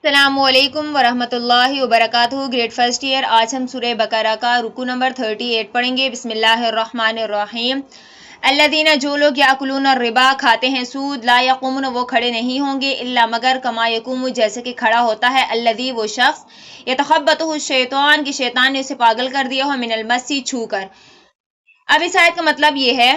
السلام علیکم ورحمۃ اللہ وبرکاتہ۔ گریڈ فرسٹ ایئر، آج ہم سورہ بقرہ کا رکوع نمبر 38 پڑھیں گے۔ بسم اللہ الرحمن الرحیم۔ الذین، جو لوگ یاکلون الربا، کھاتے ہیں سود، لا یقومون، وہ کھڑے نہیں ہوں گے، الا مگر، کما یقوم، جیسے کہ کھڑا ہوتا ہے، الذی، وہ شخص، یتخبطہ الشیطان، کہ شیطان نے اسے پاگل کر دیا ہو، من المس، چھو کر۔ اب اس آیت کا مطلب یہ ہے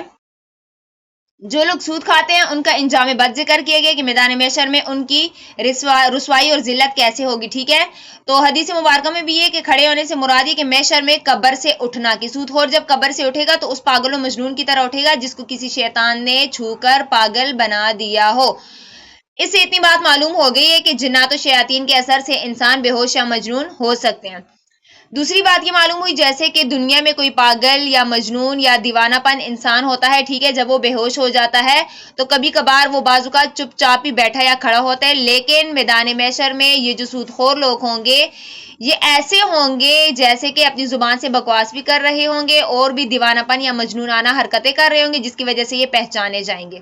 جو لوگ سود کھاتے ہیں ان کا انجام بد ذکر کیا گیا کہ میدان محشر میں ان کی رسوائی اور ذلت کیسے ہوگی، ٹھیک ہے۔ تو حدیث مبارکہ میں بھی یہ کہ کھڑے ہونے سے مراد یہ کہ محشر میں قبر سے اٹھنا، کہ سود خور جب قبر سے اٹھے گا تو اس پاگل و مجنون کی طرح اٹھے گا جس کو کسی شیطان نے چھو کر پاگل بنا دیا ہو۔ اس سے اتنی بات معلوم ہو گئی ہے کہ جنات و شیاطین کے اثر سے انسان بے ہوش یا مجنون ہو سکتے ہیں۔ دوسری بات یہ معلوم ہوئی جیسے کہ دنیا میں کوئی پاگل یا مجنون یا دیوانہ پن انسان ہوتا ہے، ٹھیک ہے، جب وہ بے ہوش ہو جاتا ہے تو کبھی کبھار وہ بعض اوقات چپ چاپ ہی بیٹھا یا کھڑا ہوتا ہے، لیکن میدان محشر میں یہ جو سود خور لوگ ہوں گے یہ ایسے ہوں گے جیسے کہ اپنی زبان سے بکواس بھی کر رہے ہوں گے اور بھی دیوانہ پن یا مجنونانہ حرکتیں کر رہے ہوں گے، جس کی وجہ سے یہ پہچانے جائیں گے۔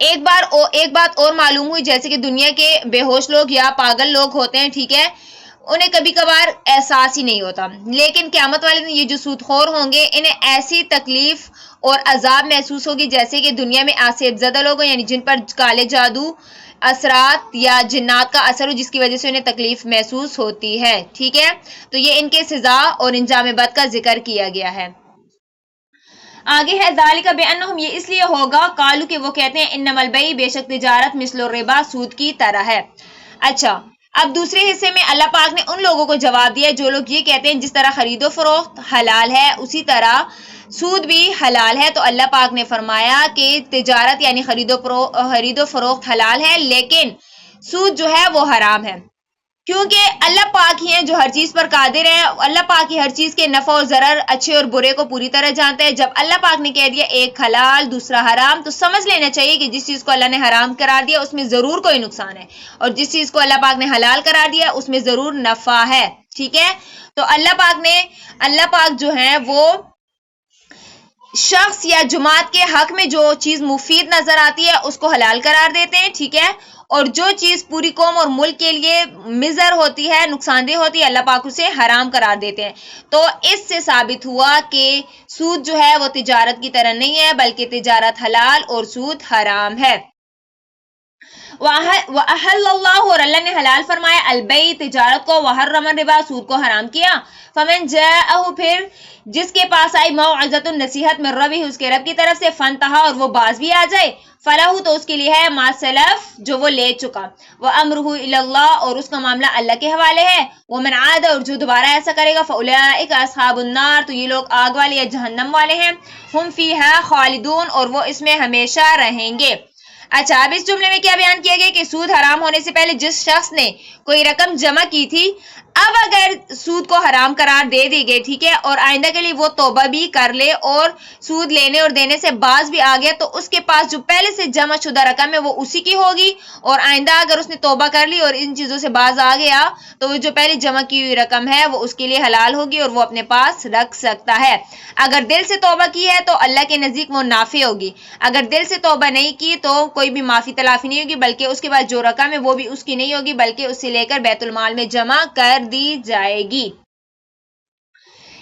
ایک بات اور معلوم ہوئی جیسے کہ دنیا کے بے ہوش لوگ یا پاگل لوگ ہوتے ہیں، ٹھیک ہے، انہیں کبھی کبھار احساس ہی نہیں ہوتا، لیکن قیامت والے دن یہ جو سود خور ہوں گے انہیں ایسی تکلیف اور عذاب محسوس ہوگی جیسے کہ دنیا میں آسیب زدہ لوگ ہیں، یعنی جن پر کالے جادو اثرات یا جنات کا اثر ہو جس کی وجہ سے انہیں تکلیف محسوس ہوتی ہے، ٹھیک ہے۔ تو یہ ان کے سزا اور انجام بد کا ذکر کیا گیا ہے۔ آگے ہے ذالک بانہم، یہ اس لیے ہوگا، قالو، کہ وہ کہتے ہیں، انما البیع، بے شک تجارت، مثل الربا، سود کی طرح ہے۔ اچھا، اب دوسرے حصے میں اللہ پاک نے ان لوگوں کو جواب دیا جو لوگ یہ کہتے ہیں جس طرح خرید و فروخت حلال ہے اسی طرح سود بھی حلال ہے۔ تو اللہ پاک نے فرمایا کہ تجارت یعنی خرید و فروخت حلال ہے، لیکن سود جو ہے وہ حرام ہے، کیونکہ اللہ پاک ہی ہیں جو ہر چیز پر قادر ہیں۔ اللہ پاک ہی ہر چیز کے نفع اور ضرر، اچھے اور برے کو پوری طرح جانتا ہے۔ جب اللہ پاک نے کہہ دیا ایک حلال دوسرا حرام، تو سمجھ لینا چاہیے کہ جس چیز کو اللہ نے حرام قرار دیا اس میں ضرور کوئی نقصان ہے، اور جس چیز کو اللہ پاک نے حلال قرار دیا اس میں ضرور نفع ہے، ٹھیک ہے۔ تو اللہ پاک جو ہے وہ شخص یا جماعت کے حق میں جو چیز مفید نظر آتی ہے اس کو حلال قرار دیتے ہیں، ٹھیک ہے، اور جو چیز پوری قوم اور ملک کے لیے مضر ہوتی ہے، نقصان دہ ہوتی ہے، اللہ پاک اسے حرام قرار دیتے ہیں۔ تو اس سے ثابت ہوا کہ سود جو ہے وہ تجارت کی طرح نہیں ہے، بلکہ تجارت حلال اور سود حرام ہے۔ وَأَحَلَّ اللَّهُ، اور اللہ نے حلال فرمایا، البیع، تجارت کو، وَحَرَّمَ الرِّبَا، سود کو حرام کیا۔ فَمَن جَاءَهُ، پھر جس کے پاس آئی، موعظۃ، نصیحت، من ربہ، اس کے رب کی طرف سے، فانتہا، اور وہ باز بھی آ جائے، فَلَهُ، تو اس کے لیے ہے، ما سلف، جو وہ لے چکا، وَأَمْرُهُ إِلَى اللَّهِ، اور اس کا معاملہ اللہ کے حوالے ہے، وَمَنْ عَادَ، اور جو دوبارہ ایسا کرے گا، فَأُولَئِكَ أَصْحَابُ النَّارِ، تو یہ لوگ آگ والے یا جہنم والے ہیں، ہم فیہا خالدون، اور وہ اس میں ہمیشہ رہیں گے۔ اچھا، اب اس جملے میں کیا بیان کیا گیا کہ سود حرام ہونے سے پہلے جس شخص نے کوئی رقم جمع کی تھی، اب اگر سود کو حرام قرار دے دی گئی، ٹھیک ہے، اور آئندہ کے لیے وہ توبہ بھی کر لے اور سود لینے اور دینے سے باز بھی آ گیا، تو اس کے پاس جو پہلے سے جمع شدہ رقم ہے وہ اسی کی ہوگی، اور آئندہ اگر اس نے توبہ کر لی اور ان چیزوں سے باز آ گیا تو وہ جو پہلے جمع کی ہوئی رقم ہے وہ اس کے لیے حلال ہوگی اور وہ اپنے پاس رکھ سکتا ہے۔ اگر دل سے توبہ کی ہے تو اللہ کے نزدیک وہ نافع ہوگی، اگر دل سے توبہ نہیں کی تو کوئی بھی معافی تلافی نہیں ہوگی، بلکہ اس کے بعد جو رقم ہے وہ بھی اس کی نہیں ہوگی، بلکہ اسے لے کر بیت المال میں جمع کر دی جائے گی۔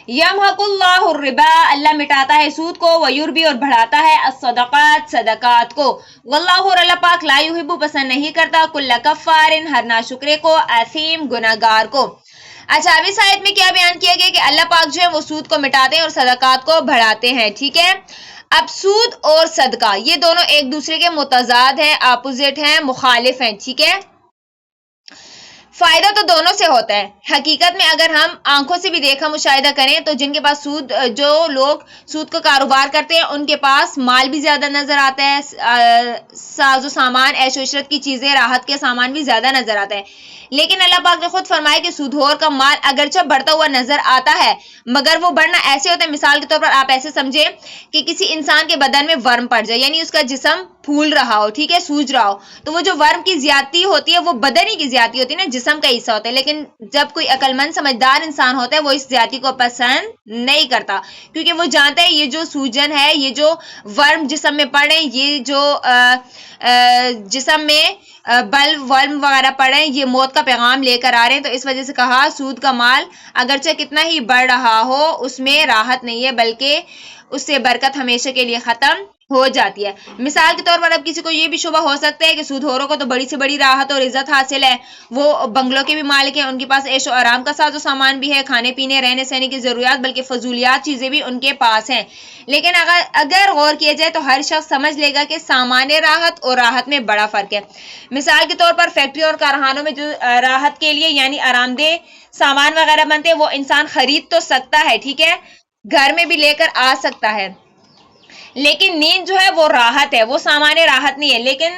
یمحق اللہ الربا، اللہ مٹاتا ہے سود کو، ویربی، اور بڑھاتا ہے الصدقات، صدقات کو، واللہ، اور اللہ پاک لا یحب، پسند نہیں کرتا، کل کفار، ہر ناشکرے کو، اثیم، گناہگار کو۔ اچھا، اب اس آیت میں کیا بیان کیا گیا کہ اللہ پاک جو ہے وہ سود کو مٹاتے ہیں اور صدقات کو بڑھاتے ہیں، ٹھیک ہے۔ اب سود اور صدقہ یہ دونوں ایک دوسرے کے متضاد ہیں، اپوزٹ ہیں، مخالف ہیں، ٹھیک ہے۔ فائدہ تو دونوں سے ہوتا ہے، حقیقت میں اگر ہم آنکھوں سے بھی دیکھا مشاہدہ کریں تو جن کے پاس جو لوگ سود کا کاروبار کرتے ہیں ان کے پاس مال بھی زیادہ نظر آتا ہے، ساز و سامان، عیش و عشرت کی چیزیں، راحت کے سامان بھی زیادہ نظر آتا ہے، لیکن اللہ پاک نے خود فرمایا کہ سودخور کا مال اگرچہ بڑھتا ہوا نظر آتا ہے مگر وہ بڑھنا ایسے ہوتا ہے، مثال کے طور پر آپ ایسے سمجھیں کہ کسی انسان کے بدن میں ورم پڑ جائے، یعنی اس کا جسم پھول رہا ہو، ٹھیک ہے، سوج رہا ہو، تو وہ جو ورم کی زیادتی ہوتی ہے وہ بدن ہی کی زیادتی ہوتی ہے نا، جسم کا حصہ ہوتا ہے. لیکن جب کوئی عقل مند سمجھدار انسان ہوتا ہے وہ اس زیادتی کو پسند نہیں کرتا، کیونکہ وہ جانتا ہے یہ جو سوجن ہے، یہ جو ورم جسم میں پڑے، یہ جو جسم میں ورم وغیرہ پڑے، یہ موت کا پیغام لے کر آ رہے ہیں. تو اس وجہ سے کہا سود کا مال اگرچہ کتنا ہی بڑھ رہا ہو اس میں راحت نہیں ہے، بلکہ اس سے برکت ہمیشہ کے لیے ختم ہو جاتی ہے. مثال کے طور پر اب کسی کو یہ بھی شبہ ہو سکتا ہے کہ سود خوروں کو تو بڑی سے بڑی راحت اور عزت حاصل ہے، وہ بنگلوں کے بھی مالک ہیں، ان کے پاس عیش و آرام کا ساز و سامان بھی ہے، کھانے پینے رہنے سہنے کی ضروریات بلکہ فضولیات چیزیں بھی ان کے پاس ہیں. لیکن اگر غور کیا جائے تو ہر شخص سمجھ لے گا کہ سامان راحت اور راحت میں بڑا فرق ہے. مثال کے طور پر فیکٹری اور کارخانوں میں جو راحت کے لیے یعنی آرام دہ سامان وغیرہ بنتے ہیں وہ انسان خرید تو سکتا ہے، ٹھیک ہے، گھر میں بھی لے کر آ سکتا ہے، لیکن نیند جو ہے وہ راحت ہے، وہ سامان راحت نہیں ہے. لیکن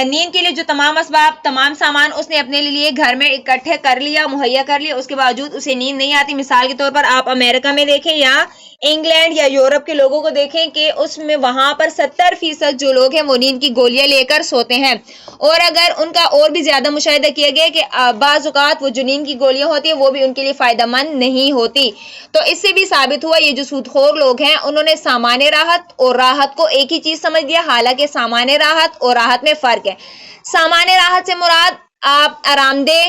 نیند کے لیے جو تمام اسباب، تمام سامان اس نے اپنے لیے گھر میں اکٹھے کر لیا، مہیا کر لیا، اس کے باوجود اسے نیند نہیں آتی. مثال کے طور پر آپ امریکہ میں دیکھیں یا انگلینڈ یا یورپ کے لوگوں کو دیکھیں کہ اس میں وہاں پر 70% جو لوگ ہیں وہ نیند کی گولیاں لے کر سوتے ہیں. اور اگر ان کا اور بھی زیادہ مشاہدہ کیا گیا کہ بعض اوقات وہ جو نیند کی گولیاں ہوتی ہیں وہ بھی ان کے لیے فائدہ مند نہیں ہوتی. تو اس سے بھی ثابت ہوا یہ جو سودخور لوگ ہیں انہوں نے سامان راحت اور راحت کو ایک ہی چیز سمجھ لیا، حالانکہ سامان راحت اور راحت میں فرق ہے. سامان راحت سے مراد آپ آرام دہ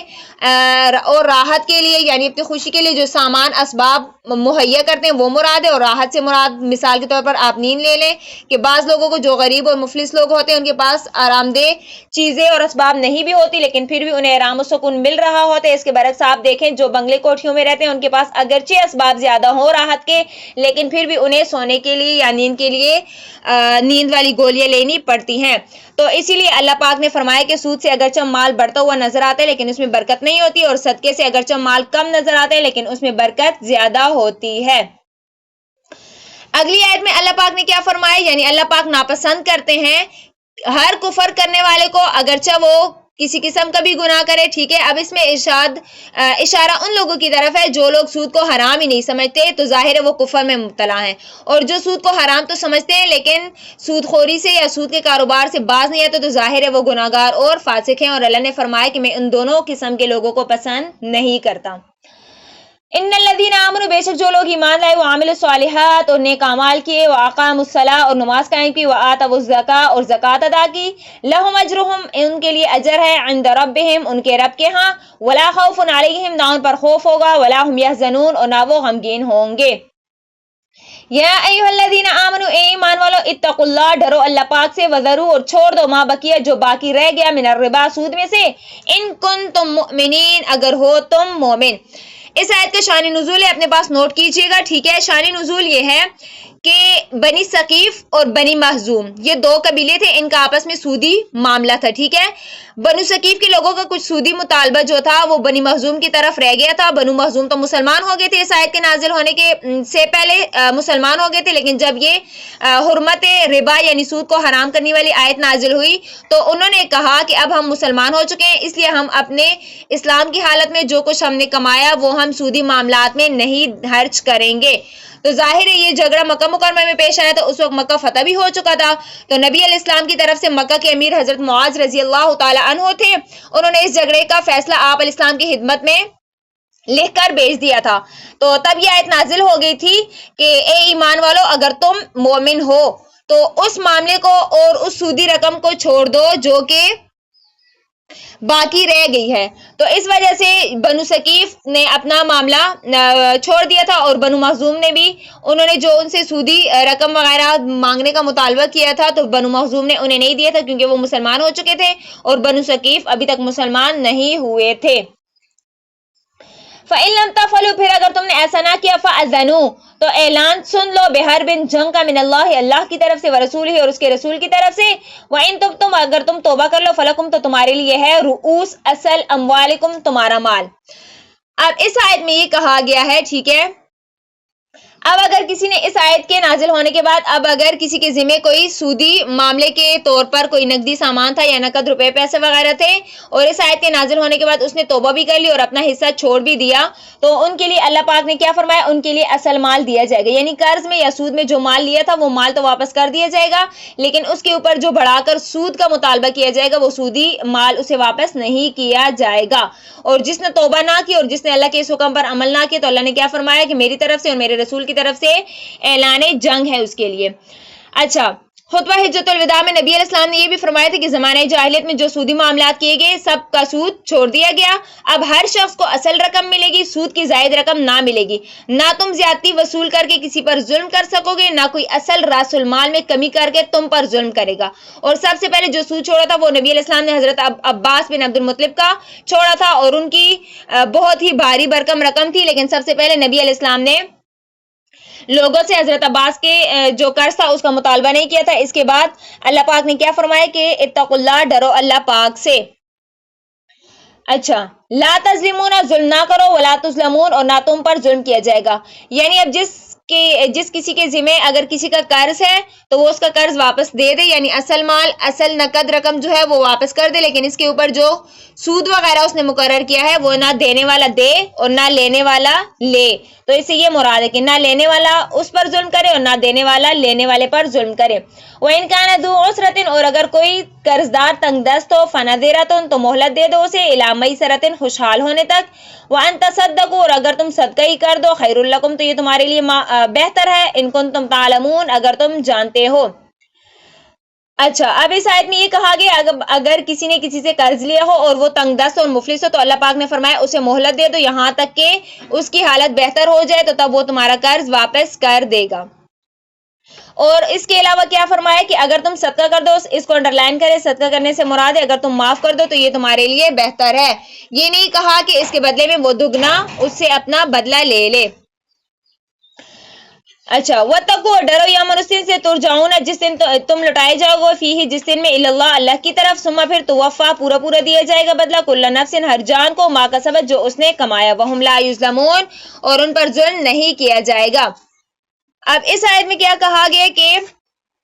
اور راحت کے لیے یعنی اپنی خوشی کے لیے جو سامان اسباب مہیا کرتے ہیں وہ مراد ہے، اور راحت سے مراد مثال کے طور پر آپ نیند لے لیں کہ بعض لوگوں کو جو غریب اور مفلس لوگ ہوتے ہیں ان کے پاس آرام دہ چیزیں اور اسباب نہیں بھی ہوتی لیکن پھر بھی انہیں آرام و سکون مل رہا ہوتا ہے. اس کے برعکس آپ دیکھیں جو بنگلے کوٹھیوں میں رہتے ہیں ان کے پاس اگرچہ اسباب زیادہ ہوں راحت کے، لیکن پھر بھی انہیں سونے کے لیے یا نیند کے لیے نیند والی گولیاں لینی پڑتی ہیں. تو اسی لیے اللہ پاک نے فرمایا کہ سود سے اگرچہ مال بڑھتا ہوا نظر آتا ہے لیکن اس میں برکت نہیں ہوتی، اور صدقے سے اگرچہ مال کم نظر آتا ہے لیکن اس میں برکت زیادہ ہوتی ہے. اگلی آیت میں اللہ پاک نے کیا فرمایا، یعنی اللہ پاک ناپسند کرتے ہیں ہر کفر کرنے والے کو اگرچہ وہ کسی قسم کا بھی گناہ کرے، ٹھیک ہے. اب اس میں اشارہ ان لوگوں کی طرف ہے جو لوگ سود کو حرام ہی نہیں سمجھتے، تو ظاہر ہے وہ کفر میں مبتلا ہیں، اور جو سود کو حرام تو سمجھتے ہیں لیکن سود خوری سے یا سود کے کاروبار سے باز نہیں آتے، تو ظاہر ہے وہ گناہگار اور فاسق ہیں. اور اللہ نے فرمایا کہ میں ان دونوں قسم کے لوگوں کو پسند نہیں کرتا. ان الذین آمنوا، بے شک جو لوگ ایمان لائے، وعملوا الصالحات اور نیک اعمال کیے، واقاموا الصلاۃ اور نماز قائم کی، وآتوا الزکاۃ اور زکوٰۃ ادا کی، لہم اجرہم ان کے لیے اجر ہے، عند ربہم ان کے رب کے ہاں، ولا خوف علیہم نہ ان پر خوف ہوگا، ولا هم یحزنون اور نہ وہ غمگین ہوں گے. یا ایھا الذین آمنوا، اے ایمان والو، اتقوا اللہ، ڈرو اللہ پاک سے، وذروا اور چھوڑ دو ما بقیہ جو باقی رہ گیا، من الربا سود میں سے، ان کنتم مؤمنین اگر ہو تم مومن. اس آیت کا شان نزول ہے، اپنے پاس نوٹ کیجئے گا، ٹھیک ہے. شان نزول یہ ہے کہ بنی ثقیف اور بنی مخزوم یہ دو قبیلے تھے، ان کا آپس میں سودی معاملہ تھا، ٹھیک ہے. بنو ثقیف کے لوگوں کا کچھ سودی مطالبہ جو تھا وہ بنی مخزوم کی طرف رہ گیا تھا. بنو مخزوم تو مسلمان ہو گئے تھے، اس آیت کے نازل ہونے کے سے پہلے مسلمان ہو گئے تھے، لیکن جب یہ حرمت ربا یعنی سود کو حرام کرنے والی آیت نازل ہوئی تو انہوں نے کہا کہ اب ہم مسلمان ہو چکے ہیں، اس لیے ہم اپنے اسلام کی حالت میں جو کچھ ہم نے کمایا وہ ہم سودی معاملات میں نہیں خرچ کریں گے. تو ظاہر ہے یہ جھگڑا مکہ مکرمہ میں پیش آیا تو اس وقت مکہ فتح بھی ہو چکا تھا. تو نبی علیہ السلام کی طرف سے مکہ کے امیر حضرت معاذ رضی اللہ تعالی عنہ تھے، انہوں نے اس جھگڑے کا فیصلہ آپ علیہ السلام کی خدمت میں لکھ کر بھیج دیا تھا. تو تب یہ آیت نازل ہو گئی تھی کہ اے ایمان والو اگر تم مومن ہو تو اس معاملے کو اور اس سودی رقم کو چھوڑ دو جو کہ باقی رہ گئی ہے. تو اس وجہ سے بنو ثقیف نے اپنا معاملہ چھوڑ دیا تھا، اور بنو مخزوم نے بھی انہوں نے جو ان سے سودی رقم وغیرہ مانگنے کا مطالبہ کیا تھا تو بنو مخزوم نے انہیں نہیں دیا تھا کیونکہ وہ مسلمان ہو چکے تھے، اور بنو ثقیف ابھی تک مسلمان نہیں ہوئے تھے. فَإِن لَمْ تَفْعَلُوا، پھر اگر تم نے ایسا نہ کیا، فَأَذَنُوا تو اعلان سن لو، بِحَرْبٍ جنگ کا، من اللہ کی طرف سے، وَرَسُولِهِ اور اس کے رسول کی طرف سے، وَإِن تُبْتُمْ اگر تم توبہ کر لو، فَلَكُمْ تو تمہارے لیے ہے، رؤوس اصل اموالکم تمہارا مال. اب اس آیت میں یہ کہا گیا ہے، ٹھیک ہے، اب اگر کسی نے اس آیت کے نازل ہونے کے بعد اب اگر کسی کے ذمہ کوئی سودی معاملے کے طور پر کوئی نقدی سامان تھا یا نقد روپے پیسے وغیرہ تھے اور اس آیت کے نازل ہونے کے بعد اس نے توبہ بھی کر لی اور اپنا حصہ چھوڑ بھی دیا تو ان کے لیے اللہ پاک نے کیا فرمایا، ان کے لیے اصل مال دیا جائے گا، یعنی قرض میں یا سود میں جو مال لیا تھا وہ مال تو واپس کر دیا جائے گا، لیکن اس کے اوپر جو بڑھا کر سود کا مطالبہ کیا جائے گا وہ سودی مال اسے واپس نہیں کیا جائے گا۔ اور جس نے توبہ نہ کی اور جس نے اللہ کے اس حکم پر عمل نہ کیا تو اللہ نے کیا فرمایا کہ میری طرف سے اور میرے رسول کی طرف سے اعلان جنگ ہے اس کے لیے۔ اچھا، خطبہ حجۃ الوداع میں نبی علیہ السلام نے یہ بھی فرمایا تھا کہ زمانہ جاہلیت میں جو سودی معاملات کیے گئے سب کا سود چھوڑ دیا گیا، اب ہر شخص کو اصل رقم ملے گی، سود کی زائد رقم نہ ملے گی، نہ تم زیادتی وصول کر کے کسی پر ظلم کر سکو گے، نہ کوئی اصل راس المال میں کمی کر کے تم پر ظلم کرے گا۔ اور سب سے پہلے جو سود چھوڑا تھا وہ نبی علیہ السلام نے حضرت عباس بن عبد المطلب کا چھوڑا تھا اور ان کی بہت ہی بھاری بھرکم رقم تھی، لیکن سب سے پہلے نبی علیہ السلام نے لوگوں سے حضرت عباس کے جو قرض تھا اس کا مطالبہ نہیں کیا تھا۔ اس کے بعد اللہ پاک نے کیا فرمایا کہ اتقوا اللہ، ڈرو اللہ پاک سے۔ اچھا، لا تظلمون، ظلم نہ کرو، ولا تظلمون، اور نہ تم پر ظلم کیا جائے گا، یعنی اب جس کسی کے ذمہ اگر کسی کا قرض ہے تو وہ اس کا قرض واپس دے دے، یعنی اصل مال اصل نقد رقم جو ہے وہ واپس کر دے، لیکن اس کے اوپر جو سود وغیرہ اس نے مقرر کیا ہے وہ نہ دینے والا دے اور نہ لینے والا لے، تو اس سے یہ مراد ہے کہ نہ لینے والا اس پر ظلم کرے اور نہ دینے والا لینے والے پر ظلم کرے۔ وَإِنْ كَانَ ذُو عُسْرَةٍ، اور اگر کوئی قرض دار تنگ دست ہو، فَنَظِرَةٌ، تو مہلت دے دو اسے، إِلَىٰ مَيْسَرَةٍ، خوشحال ہونے تک، وَأَن تَصَدَّقُوا، اور اگر تم صدقہ ہی کر دو، خَيْرٌ لَكُمْ، تو یہ تمہارے لیے بہتر ہے، إِن كُنتُمْ تَعْلَمُونَ، اگر تم جانتے ہو۔ اچھا، اب اس آیت میں یہ کہا گیا اگر کسی نے کسی سے قرض لیا ہو اور وہ تنگ دست اور مفلس ہو تو اللہ پاک نے فرمایا اسے مہلت دے دو یہاں تک کہ اس کی حالت بہتر ہو جائے، تو تب وہ تمہارا قرض واپس کر دے گا۔ اور اس کے علاوہ کیا فرمایا کہ اگر تم صدقہ کر دو، اس کو انڈر لائن کرے، صدقہ کرنے سے مراد ہے اگر تم معاف کر دو تو یہ تمہارے لیے بہتر ہے، یہ نہیں کہا کہ اس کے بدلے میں وہ دگنا اس سے اپنا بدلہ لے لے۔ اچھا، وَاتَّقُوا، ڈرو یومًا، اس دن سے ترجعون، جس دن تم لٹائے جاؤ گے، فیہ، جس دن میں، الی اللہ، اللہ کی طرف، ثم پھر توفیٰ، پورا دیا جائے گا بدلہ، کل نفس، ہر جان کو، ما کسبت، جو اس نے کمایا، وہم لا یظلمون، اور ان پر ظلم نہیں کیا جائے گا۔ اب اس آیت میں کیا کہا گیا کہ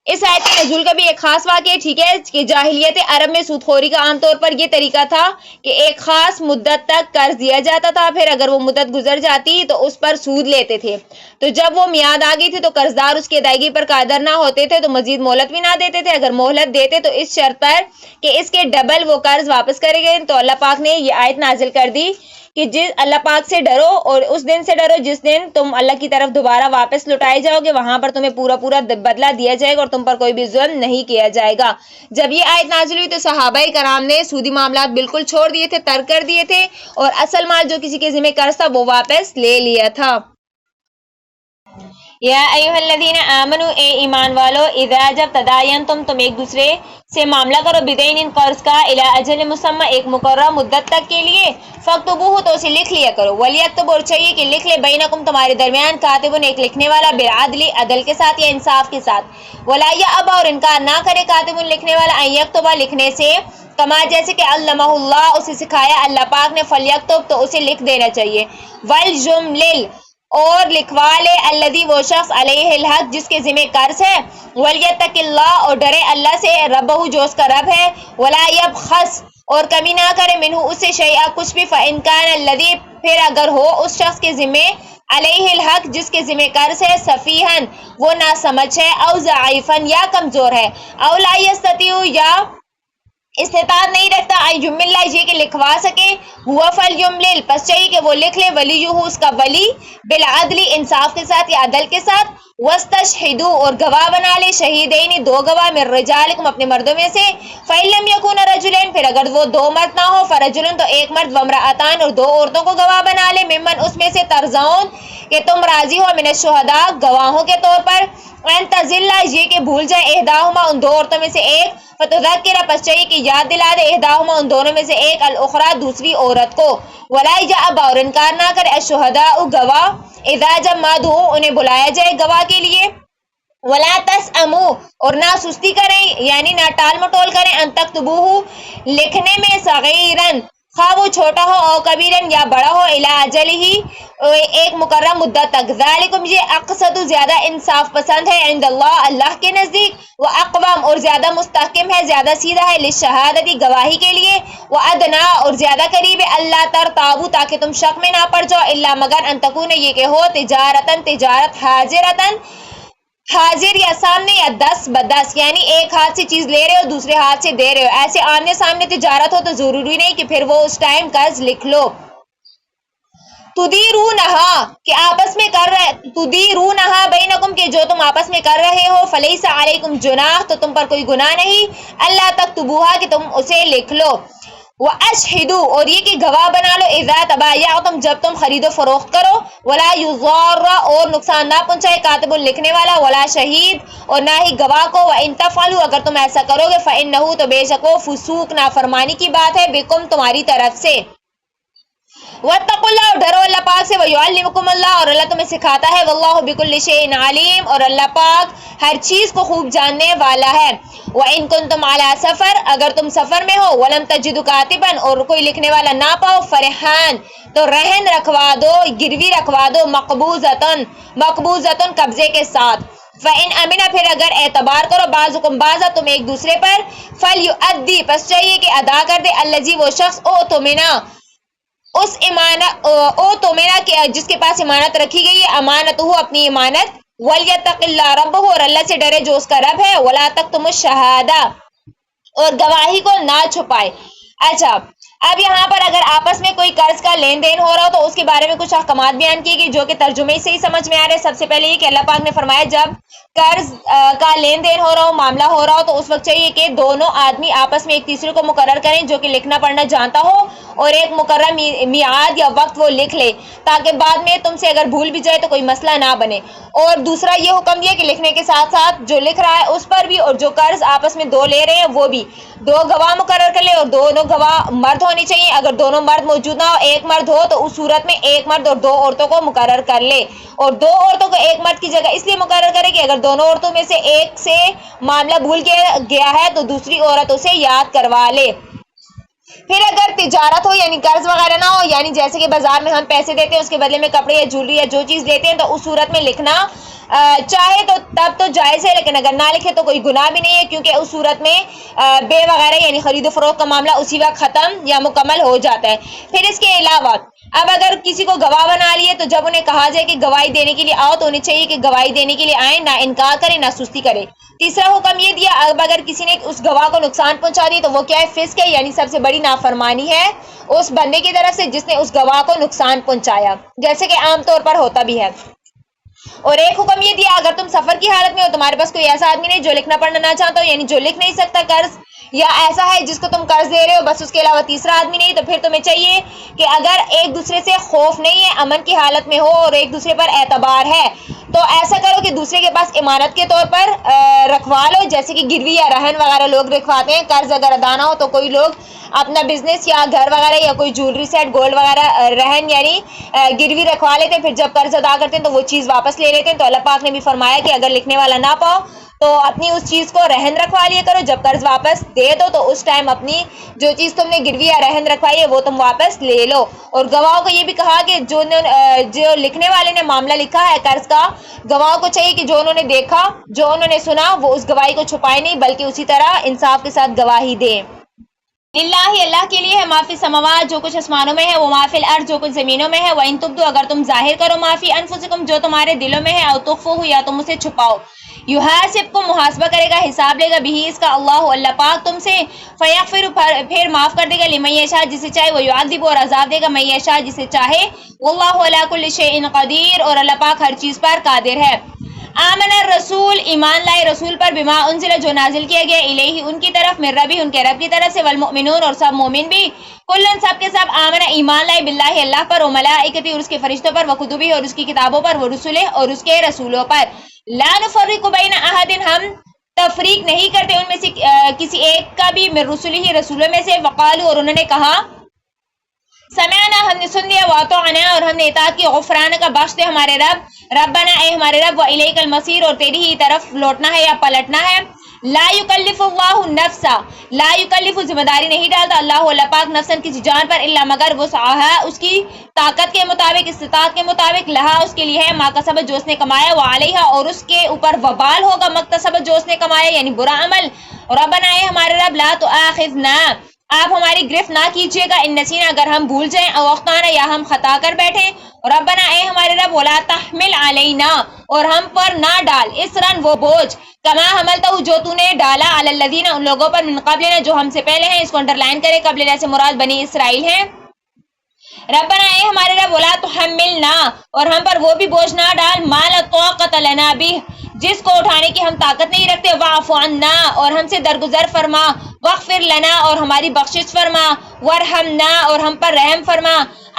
اس آیت کے نزول کا بھی ایک خاص واقعہ ٹھیک ہے کہ جاہلیت عرب میں سود خوری کا عام طور پر یہ طریقہ تھا کہ ایک خاص مدت تک قرض دیا جاتا تھا، پھر اگر وہ مدت گزر جاتی تو اس پر سود لیتے تھے، تو جب وہ میعاد آ گئی تھی تو قرض دار اس کی ادائیگی پر قادر نہ ہوتے تھے تو مزید مہلت بھی نہ دیتے تھے، اگر مہلت دیتے تو اس شرط پر کہ اس کے ڈبل وہ قرض واپس کرے گئے، تو اللہ پاک نے یہ آیت نازل کر دی کہ اللہ پاک سے ڈرو اور اس دن سے ڈرو جس دن تم اللہ کی طرف دوبارہ واپس لوٹائے جاؤ گے، وہاں پر تمہیں پورا بدلہ دیا جائے گا اور تم پر کوئی بھی ظلم نہیں کیا جائے گا۔ جب یہ آیت نازل ہوئی تو صحابہ کرام نے سودی معاملات بالکل چھوڑ دیے تھے، ترک کر دیے تھے، اور اصل مال جو کسی کے ذمہ قرض تھا وہ واپس لے لیا تھا۔ یا ایھا الذین آمنوا، اے ایمان والو، اذا جب تداینتم، تم ایک دوسرے سے معاملہ کرو، بدین، قرض کا، الی اجل مسمی، ایک مقررہ مدت تک کے لیے، فاکتبوہ، تو اسے لکھ لیا کرو، ولیکتب، اور چاہیے کہ لکھ لے، بینکم، تمہارے درمیان، کاتب، ایک لکھنے والا، بالعدل، عدل کے ساتھ یا انصاف کے ساتھ، ولا یأبی، اور انکار نہ کرے، کاتب، لکھنے والا، ان یکتب، لکھنے سے، کما، جیسے کہ علمہ اللہ، اسے سکھایا اللہ پاک نے، فلیکتب، تو اسے لکھ دینا چاہیے، ولیجملل، اور لکھوا لے، الذی، وہ شخص، علیہ الحق، جس کے ذمہ قرض ہے، ولیتق اللہ، اور ڈرے اللہ سے، ربہ، جو اس کا رب ہے، ولا یبخس، اور کمی نہ کرے، منہ، اس سے، شیئا، کچھ بھی، فإن کان الذی، پھر اگر ہو اس شخص کے ذمہ، علیہ الحق، جس کے ذمہ قرض ہے، سفیہن، وہ ناسمجھ ہے، او ضعیفن، یا کمزور ہے، او لا یستطیع، یا استطاعت نہیں رکھتا، یمل، یہ کہ لکھوا سکے، ہوا فلیملل، پس چاہیے کہ وہ لکھ لے، ولیہ، اس کا ولی، بالعدل، انصاف کے ساتھ یا عدل کے ساتھ، واستشہدوا، اور گواہ بنا لے، شہیدین، دو گواہ، من رجالکم، اپنے مردوں میں سے، فإن لم یکونا رجلین، پھر اگر وہ دو مرد نہ ہو، فرجل، تو ایک مرد، وامرأتان، اور دو عورتوں کو گواہ بنا لے، ممن، اس میں سے، ترضون، کہ تم راضی ہو، من الشہداء، گواہوں کے طور پر، ان تضل، یہ کہ بھول جائے، احداہما، ان دو عورتوں میں سے ایک، فتذکر، پس چاہیے کہ یاد دلا دے، احداہما، ان دونوں میں سے ایک، الاخری، دوسری عورت کو، ولا یأبی، اور انکار نہ کرے، الشہداء، گواہ، اذا، جب ما دعوا، انہیں بلایا جائے گواہ کے لیے، ولا تسأموا، اور نہ سستی کریں، یعنی نہ ٹال مٹول کریں، ان تکتبوہ، لکھنے میں، صغیرن، خواہ وہ چھوٹا ہو او کبیرن یا بڑا ہو الی اجل ہی ایک مقرر مدت تک، ذالکم یہ اقسط زیادہ انصاف پسند ہے عند اللہ اللہ کے نزدیک، وہ اقوام اور زیادہ مستحکم ہے زیادہ سیدھا ہے للشہادتی گواہی کے لیے، وہ ادنا اور زیادہ قریب ہے اللہ ترتابو تاکہ تم شک میں نہ پڑ جاؤ الا مگر ان تکون یہ کہ ہو تجارت حاضر یا سامنے یا 10 ب10 یعنی ایک ہاتھ سے چیز لے رہے ہو دوسرے ہاتھ سے دے رہے ہو، ایسے آمنے سامنے تجارت ہو تو ضروری نہیں کہ پھر وہ اس ٹائم قرض لکھ لو۔ تدیرونہا کہ آپس میں کر رہے تدیرونہا بینکم کہ جو تم آپس میں کر رہے ہو فلیس علیکم جناح تو تم پر کوئی گناہ نہیں اللہ تکتبوہا کہ تم اسے لکھ لو، وَأَشْهِدُوا اور یہ کہ گواہ بنا لو اذا تبایعتم جب تم خرید و فروخت کرو، ولا یضار اور نقصان نہ پہنچائے کاتب لکھنے والا ولا شہید اور نہ ہی گواہ کو، وَإِن تفعلوا اگر تم ایسا کرو گے فإنہ تو بے شک وہ فسوق نافرمانی کی بات ہے بکم تمہاری طرف سے، واتقوا اللہ اور ڈرو اللہ پاک سے، ویعلمکم اللہ اور اللہ تمہیں سکھاتا ہے، واللہ بکل شیء علیم اور اللہ پاک ہر چیز کو خوب جاننے والا ہے، وَإِن كُنتُمْ عَلَى سفر اگر تم سفر میں ہو، وَلَمْ تَجِدُوا كَاتِبًا اور کوئی لکھنے والا نہ پاؤ، فرحان تو رہن رکھوا دو گروی رکھوا دو، مقبوضۃ قبضے کے ساتھ، فَإِنْ أَمِنَ پھر اگر اعتبار کرو بعضکم بعضا تم ایک دوسرے پر، فَلْيُؤَدِّ پس چاہیے کہ ادا کر دے الذی وہ شخص اؤتمنا اس امانت اوتمنا کہ جس کے پاس امانت رکھی گئی ہے امانت ہو اپنی امانت، وَلْيَتَّقِ اللَّهَ رَبَّهُ اور اللہ سے ڈرے جو اس کا رب ہے، وَلَا تَكْتُمُوا الشَّهَادَةَ اور گواہی کو نہ چھپائے۔ اچھا اب یہاں پر اگر آپس میں کوئی قرض کا لین دین ہو رہا ہو تو اس کے بارے میں کچھ احکامات بیان کیے گئے جو کہ ترجمے سے ہی سمجھ میں آ رہے ہیں۔ سب سے پہلے یہ کہ اللہ پاک نے فرمایا جب قرض کا لین دین ہو رہا ہو معاملہ ہو رہا ہو تو اس وقت چاہیے کہ دونوں آدمی آپس میں ایک تیسرے کو مقرر کریں جو کہ لکھنا پڑھنا جانتا ہو اور ایک مقرر میعاد یا وقت وہ لکھ لے تاکہ بعد میں تم سے اگر بھول بھی جائے تو کوئی مسئلہ نہ بنے، اور دوسرا یہ حکم دیا کہ لکھنے کے ساتھ ساتھ جو لکھ رہا ہے اس پر بھی اور جو قرض آپس میں دو لے رہے ہیں وہ بھی 2 گواہ مقرر کر لے اور دونوں گواہ مرد ہونی چاہیے، اگر دونوں مرد موجود نہ ہو ایک مرد ہو تو اس صورت میں ایک مرد اور 2 عورتوں کو مقرر کر لے، اور 2 عورتوں کو ایک مرد کی جگہ اس لیے مقرر کرے کہ اگر دونوں عورتوں میں سے ایک سے معاملہ بھول گیا ہے تو دوسری عورت اسے یاد کروا لے۔ پھر اگر تجارت ہو یعنی قرض وغیرہ نہ ہو، یعنی جیسے کہ بازار میں ہم پیسے دیتے ہیں اس کے بدلے میں کپڑے یا جویلری یا جو چیز لیتے ہیں تو اس صورت میں لکھنا چاہے تو تب تو جائز ہے، لیکن اگر نہ لکھے تو کوئی گناہ بھی نہیں ہے کیونکہ اس صورت میں بے وغیرہ یعنی خرید و فروخت کا معاملہ اسی وقت ختم یا مکمل ہو جاتا ہے۔ پھر اس کے علاوہ اب اگر کسی کو گواہ بنا لیے تو جب انہیں کہا جائے کہ گواہی دینے کے لیے آؤ تو انہیں چاہیے کہ گواہی دینے کے لیے آئیں، نہ انکار کریں نہ سستی کرے۔ تیسرا حکم یہ دیا اب اگر کسی نے اس گواہ کو نقصان پہنچا دیا تو وہ کیا ہے؟ فسق ہے، یعنی سب سے بڑی نافرمانی ہے اس بندے کی طرف سے جس نے اس گواہ کو نقصان پہنچایا، جیسے کہ عام طور پر ہوتا بھی ہے۔ اور ایک حکم یہ دیا اگر تم سفر کی حالت میں ہو تمہارے پاس کوئی ایسا آدمی نہیں جو لکھنا پڑھنا نہ چاہتا ہو یعنی جو لکھ نہیں سکتا قرض، یا ایسا ہے جس کو تم قرض دے رہے ہو بس اس کے علاوہ تیسرا آدمی نہیں، تو پھر تمہیں چاہیے کہ اگر ایک دوسرے سے خوف نہیں ہے امن کی حالت میں ہو اور ایک دوسرے پر اعتبار ہے تو ایسا کرو کہ دوسرے کے پاس امانت کے طور پر رکھوا لو، جیسے کہ گروی یا رہن وغیرہ لوگ رکھواتے ہیں۔ قرض اگر ادا نہ ہو تو کوئی لوگ اپنا بزنس یا گھر وغیرہ یا کوئی جویلری سیٹ گولڈ وغیرہ رہن یعنی گروی رکھوا لیتے ہیں، پھر جب قرض ادا کرتے ہیں تو وہ چیز واپس لے لیتے ہیں۔ تو اللہ پاک نے بھی فرمایا کہ اگر لکھنے والا نہ پاؤ تو اپنی اس چیز کو رہن رکھوا لیا کرو، جب قرض واپس دے دو تو اس ٹائم اپنی جو چیز تم نے گروی یا رہن رکھوائی ہے وہ تم واپس لے لو۔ اور گواہوں کو یہ بھی کہا کہ جو لکھنے والے نے معاملہ لکھا ہے قرض کا، گواہوں کو چاہیے کہ جو انہوں نے دیکھا جو انہوں نے سنا وہ اس گواہی کو چھپائے نہیں بلکہ اسی طرح انصاف کے ساتھ گواہی دیں۔ للہ اللہ کے لیے ہے ما فی السماوات جو کچھ آسمانوں میں ہے، وہ ما فی الارض جو کچھ زمینوں میں ہے، وان تبدوا اگر تم ظاہر کرو ما فی انفسکم جو تمہارے دلوں میں ہے، او تخفوہ یا تم اسے چھپاؤ، یحاسبکم محاسبہ کرے گا حساب لے گا بھی اس کا اللہ پاک تم سے، فیغفر پھر معاف کر دے گا لمن یشاء جسے چاہے، ویعذب اور عذاب دے گا من یشاء جسے چاہے، واللہ علی کل شیء قدیر اور اللہ پاک ہر چیز پر قادر ہے۔ آمن الرسول ایمان لائے رسول پر بما انزل جو نازل کیا گیا الیہ ان کی طرف من ربی ان کے رب کی طرف سے، والمؤمنون اور سب مومن بھی، کلن سب کے سب آمن ایمان لائے باللہ اللہ پر، وملائکتی اور اس کے فرشتوں پر، وکتبی اور اس کی کتابوں پر، ورسلہ اور اس کے رسولوں پر، لا نفرق بین احد ہم تفریق نہیں کرتے ان میں سے کسی ایک کا بھی، من رسلہ رسولوں میں سے، وقالوا اور انہوں نے کہا سمعنا ہم نے سن لیا، واطعنا اور ہم نے اطاعت کی، غفران کا بخش دے ہمارے رب، ربنا اے ہمارے رب، والیک المصیر اور تیری ہی طرف لوٹنا ہے یا پلٹنا ہے، لا یکلف اللہ نفسا، لا یکلف ذمہ داری نہیں ڈالتا اللہ پاک نفسن کسی جان پر الا مگر وسعہا اس کی طاقت کے مطابق، استطاعت کے مطابق، لہا اس کے لیے ہے ما کسبت جو اس نے کمایا، وعلیہا اور اس کے اوپر وبال ہوگا مکتسبت جو اس نے کمایا یعنی برا عمل۔ ربنا اے ہمارے رب لا تؤاخذنا آپ ہماری گرفت نہ کیجیے گا ان نسینا اگر ہم بھول جائیں، او اخطانا یا ہم خطا کر بیٹھیں، ربنا اے ہمارے رب ولا تحمل علینا اور ہم پر نہ ڈال اسرن وہ بوجھ کما حملتہ جو تو نے ڈالا علی الذین ان لوگوں پر من قبلنا جو ہم سے پہلے ہیں، اس کو انڈر لائن کرے، قبلنا سے مراد بنی اسرائیل ہیں۔ ربنا اے ہمارے رب ولا تحملنا اور ہم پر وہ بھی بوجھ نہ ڈال ما لا طاقت لنا بہ جس کو اٹھانے کی ہم طاقت نہیں رکھتے، واعف عنا اور ہم سے درگزر فرما، واغفر لنا اور ہماری بخشش فرما، وارحمنا اور ہم پر رحم فرما،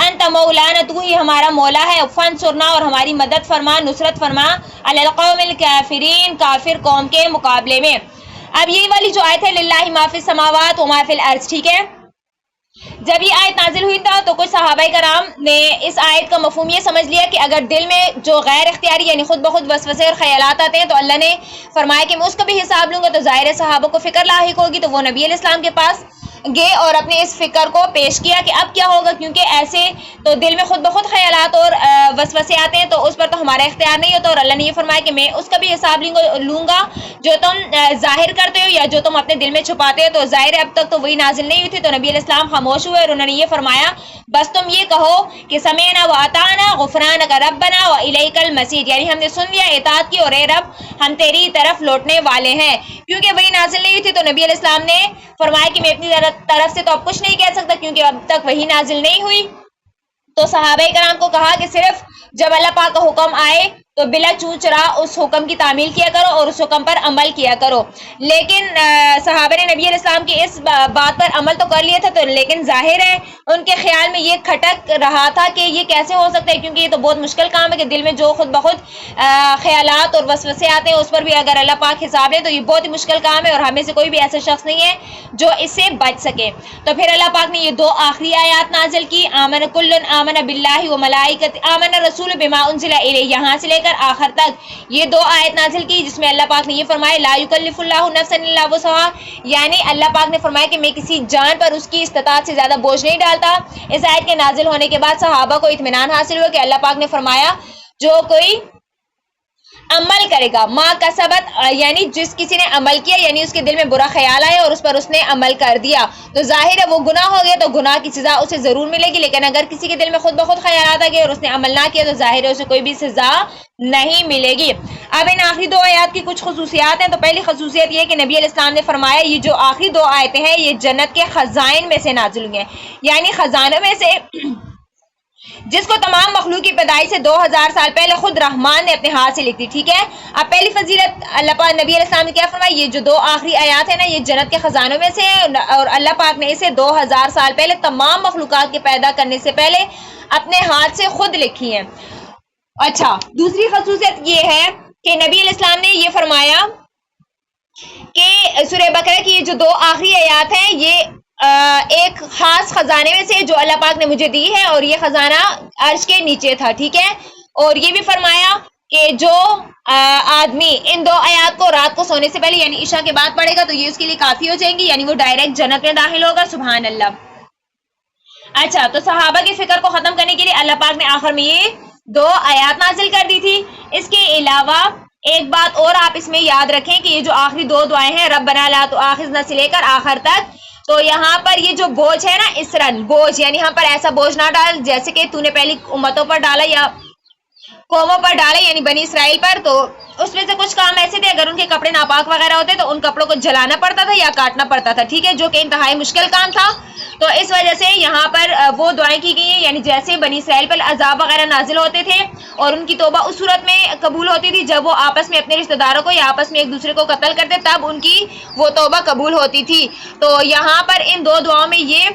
انت مولانا تو ہی ہمارا مولا ہے، فانصرنا اور ہماری مدد فرما، نصرت فرما، علی القوم الکافرین کافر قوم کے مقابلے میں۔ اب یہی والی جو آیت ہے للہ ما فی السماوات و ما فی الارض، ٹھیک ہے، جب یہ آیت نازل ہوئی تھا تو کچھ صحابہ کرام نے اس آیت کا مفہوم یہ سمجھ لیا کہ اگر دل میں جو غیر اختیاری یعنی خود بخود وسوسے اور خیالات آتے ہیں تو اللہ نے فرمایا کہ میں اس کا بھی حساب لوں گا، تو ظاہر صحابہ کو فکر لاحق ہوگی، تو وہ نبی علیہ السلام کے پاس گئے اور اپنے اس فکر کو پیش کیا کہ اب کیا ہوگا، کیونکہ ایسے تو دل میں خود بخود خیالات اور وسوسے آتے ہیں تو اس پر تو ہمارا اختیار نہیں ہوتا، اور اللہ نے یہ فرمایا کہ میں اس کا بھی حساب لوں گا جو تم ظاہر کرتے ہو یا جو تم اپنے دل میں چھپاتے ہو۔ تو ظاہر اب تک تو وہی نازل نہیں ہوئی تھی، تو نبی علیہ السلام خاموش ہوئے اور انہوں نے یہ فرمایا بس تم یہ کہو کہ سمعنا واطعنا غفرانک ربنا والیک المصیر، یعنی ہم نے سن لیا، اطاعت کی، اور اے رب ہم تیری طرف لوٹنے والے ہیں۔ کیونکہ وہی نازل نہیں ہوئی تھی تو نبی علیہ السلام نے فرمایا کہ میں اپنی طرف سے تو اب کچھ نہیں کہہ سکتا کیونکہ اب تک وہی نازل نہیں ہوئی۔ تو صحابہ کرام کو کہا کہ صرف جب اللہ پاک کا حکم آئے تو بلا چوں چرا اس حکم کی تعمیل کیا کرو اور اس حکم پر عمل کیا کرو۔ لیکن صحابہ نے نبی علیہ السلام کی اس بات پر عمل تو کر لیا تھا، تو لیکن ظاہر ہے ان کے خیال میں یہ کھٹک رہا تھا کہ یہ کیسے ہو سکتا ہے، کیونکہ یہ تو بہت مشکل کام ہے کہ دل میں جو خود بخود خیالات اور وسوسے آتے ہیں اس پر بھی اگر اللہ پاک حساب لے تو یہ بہت ہی مشکل کام ہے، اور ہمیں سے کوئی بھی ایسا شخص نہیں ہے جو اس سے بچ سکے۔ تو پھر اللہ پاک نے یہ دو آخری آیات نازل کی، آمن کل آمن باللہ و ملائکۃ آمن الرسول بما انزل الیہ، یہاں سے لے کر آخر تک یہ دو آیت نازل کی جس میں اللہ پاک نے یہ فرمایا لا یکلف اللہ نفسا الا وسعہا، یعنی اللہ پاک نے فرمایا کہ میں کسی جان پر اس کی استطاعت سے زیادہ بوجھ نہیں ڈالتا۔ اس آیت کے نازل ہونے کے بعد صحابہ کو اطمینان حاصل ہوا کہ اللہ پاک نے فرمایا جو کوئی عمل کرے گا ما کسبت، یعنی جس کسی نے عمل کیا یعنی اس کے دل میں برا خیال آیا اور اس پر اس نے عمل کر دیا تو ظاہر ہے وہ گناہ ہو گیا، تو گناہ کی سزا اسے ضرور ملے گی۔ لیکن اگر کسی کے دل میں خود بخود خیالات آ گئے اور اس نے عمل نہ کیا تو ظاہر ہے اسے کوئی بھی سزا نہیں ملے گی۔ اب ان آخری دو آیات کی کچھ خصوصیات ہیں۔ تو پہلی خصوصیت یہ ہے کہ نبی علیہ السلام نے فرمایا یہ جو آخری دو آیتیں ہیں یہ جنت کے خزائن میں سے نازل ہوئی ہیں، یعنی خزانوں میں سے جس کو تمام مخلوق کی پیدائش سے 2000 سال پہلے خود رحمان نے اپنے ہاتھ سے لکھی، ٹھیک ہے۔ اب پہلی فضیلت اللہ پاک نبی علیہ السلام نے کیا فرمایا، یہ جو دو آخری آیات ہیں نا یہ جنت کے خزانوں میں سے ہیں، اور اللہ پاک نے اسے 2000 سال پہلے تمام مخلوقات کے پیدا کرنے سے پہلے اپنے ہاتھ سے خود لکھی ہیں۔ اچھا، دوسری خصوصیت یہ ہے کہ نبی علیہ السلام نے یہ فرمایا کہ سورہ بقرہ کی یہ جو دو آخری آیات ہیں یہ ایک خاص خزانے میں سے جو اللہ پاک نے مجھے دی ہے، اور یہ خزانہ عرش کے نیچے تھا، ٹھیک ہے۔ اور یہ بھی فرمایا کہ جو آدمی ان دو آیات کو رات کو سونے سے پہلے یعنی عشاء کے بعد پڑھے گا تو یہ اس کے لیے کافی ہو جائیں گی، یعنی وہ ڈائریکٹ جنت میں داخل ہوگا، سبحان اللہ۔ اچھا، تو صحابہ کی فکر کو ختم کرنے کے لیے اللہ پاک نے آخر میں یہ دو آیات نازل کر دی تھی۔ اس کے علاوہ ایک بات اور آپ اس میں یاد رکھیں کہ یہ جو آخری دو دعائیں ہیں ربنا لا تؤاخذنا سے لے کر آخر تک، تو یہاں پر یہ جو بوجھ ہے نا اسرن بوجھ، یعنی یہاں پر ایسا بوجھ نہ ڈال جیسے کہ تو نے پہلی امتوں پر ڈالا یا قوموں پر ڈالا یعنی بنی اسرائیل پر، تو اس میں سے کچھ کام ایسے تھے اگر ان کے کپڑے ناپاک وغیرہ ہوتے تو ان کپڑوں کو جلانا پڑتا تھا یا کاٹنا پڑتا تھا، ٹھیک ہے، جو کہ انتہائی مشکل کام تھا۔ تو اس وجہ سے یہاں پر وہ دعائیں کی گئی ہیں، یعنی جیسے بنی اسرائیل پر عذاب وغیرہ نازل ہوتے تھے اور ان کی توبہ اس صورت میں قبول ہوتی تھی جب وہ آپس میں اپنے رشتہ داروں کو یا آپس میں ایک دوسرے کو قتل کرتے تب ان کی وہ توبہ قبول ہوتی تھی۔ تو یہاں پر ان دو دعاؤں میں یہ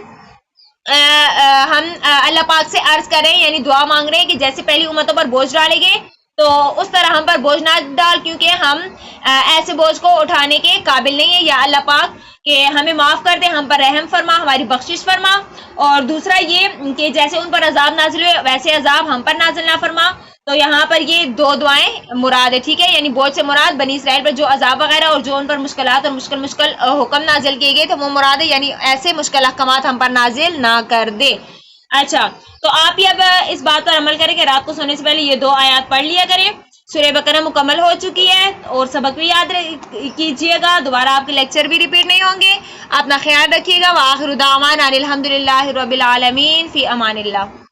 ہم اللہ پاک سے عرض کر رہے ہیں یعنی دعا مانگ رہے ہیں کہ جیسے پہلی امتوں پر بوجھ ڈالے گئے تو اس طرح ہم پر بوجھ نہ ڈال، کیونکہ ہم ایسے بوجھ کو اٹھانے کے قابل نہیں ہیں. یا اللہ پاک کہ ہمیں معاف کر دے، ہم پر رحم فرما، ہماری بخشش فرما. اور دوسرا یہ کہ جیسے ان پر عذاب نازل ہوئے ویسے عذاب ہم پر نازل نہ فرما. تو یہاں پر یہ دو دعائیں مراد ہے، ٹھیک ہے. یعنی بوجھ سے مراد بنی اسرائیل پر جو عذاب وغیرہ اور جو ان پر مشکلات اور مشکل حکم نازل کیے گئے تھے وہ مراد ہے، یعنی ایسے مشکل احکامات ہم پر نازل نہ کر دے. اچھا، تو آپ بھی اب اس بات پر عمل کریں کہ رات کو سونے سے پہلے یہ 2 آیات پڑھ لیا کریں. سورہ بقرہ مکمل ہو چکی ہے اور سبق بھی یاد کیجیے گا، دوبارہ آپ کے لیکچر بھی ریپیٹ نہیں ہوں گے. اپنا خیال رکھیے گا. وآخر دعوانا الحمدللہ رب العالمین، فی امان اللہ.